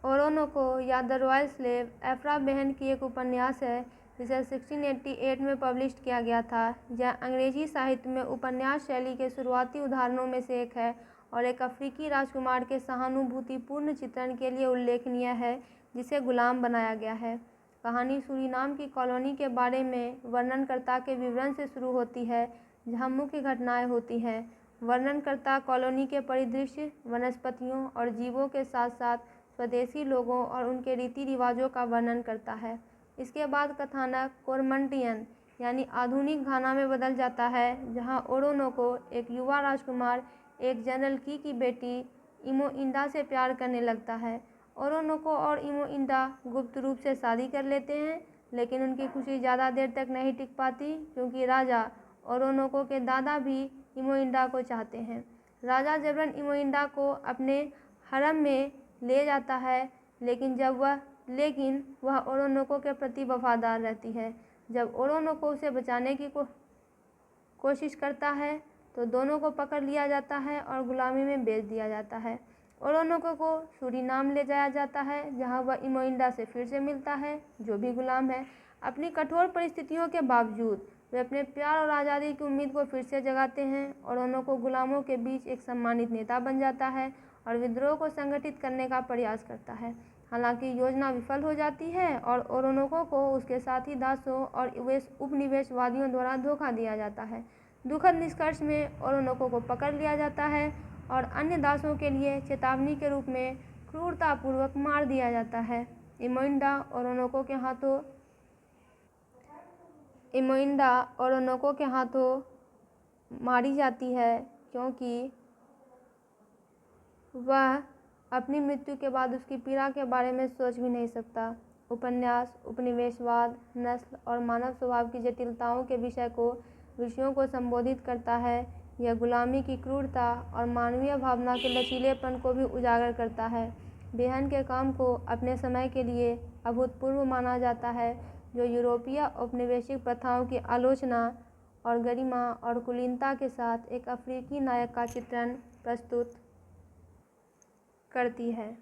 ओरोनोको या the royal slave एफ्रा बेहन की एक उपन्यास है जिसे 1688 में पब्लिश किया गया था। यह अंग्रेजी साहित्य में उपन्यास शैली के शुरुआती उदाहरणों में से एक है और एक अफ्रीकी राजकुमार के सहानुभूतिपूर्ण चित्रण के लिए उल्लेखनीय है जिसे गुलाम बनाया गया है। कहानी सूरीनाम की कॉलोनी के बारे में वर्णनकर्ता के विवरण से शुरू होती है, जहां मुख्य घटनाएं होती हैं। वर्णनकर्ता कॉलोनी के परिदृश्य, वनस्पतियों और जीवों के साथ साथ स्वदेशी लोगों और उनके रीति रिवाजों का वर्णन करता है। इसके बाद कथानक कोरमंटियन यानी आधुनिक घाना में बदल जाता है, जहां ओरोनोको एक युवा राजकुमार एक जनरल की बेटी इमोइंडा से प्यार करने लगता है। ओरोनोको और इमोइंडा गुप्त रूप से शादी कर लेते हैं, लेकिन उनकी खुशी ज़्यादा देर तक नहीं टिक पाती क्योंकि राजा ओरोनोको के दादा भी इमोइंडा को चाहते हैं। राजा जबरन इमोइंडा को अपने हरम में ले जाता है, लेकिन वह ओरोनोको के प्रति वफादार रहती है। जब ओरोनोको उसे बचाने की कोशिश करता है तो दोनों को पकड़ लिया जाता है और गुलामी में बेच दिया जाता है। ओरोनोको को सूरीनाम ले जाया जाता है, जहां वह इमोइंडा से फिर से मिलता है, जो भी गुलाम है। अपनी कठोर परिस्थितियों के बावजूद वे अपने प्यार और आज़ादी की उम्मीद को फिर से जगाते हैं। ओरोनोको गुलामों के बीच एक सम्मानित नेता बन जाता है और विद्रोह को संगठित करने का प्रयास करता है। हालांकि योजना विफल हो जाती है और ओरोनोको को उसके साथी दासों और उपनिवेशवादियों द्वारा धोखा दिया जाता है। दुखद निष्कर्ष में ओरोनोको को पकड़ लिया जाता है और अन्य दासों के लिए चेतावनी के रूप में क्रूरतापूर्वक मार दिया जाता है। इमोइंडा ओरोनोको के हाथों मारी जाती है क्योंकि वह अपनी मृत्यु के बाद उसकी पीड़ा के बारे में सोच भी नहीं सकता। उपन्यास उपनिवेशवाद, नस्ल और मानव स्वभाव की जटिलताओं के विषयों को संबोधित करता है। यह गुलामी की क्रूरता और मानवीय भावना के लचीलेपन को भी उजागर करता है। बेहन के काम को अपने समय के लिए अभूतपूर्व माना जाता है, जो यूरोपीय औपनिवेशिक प्रथाओं की आलोचना और गरिमा और कुलीनता के साथ एक अफ्रीकी नायक का चित्रण प्रस्तुत करती है।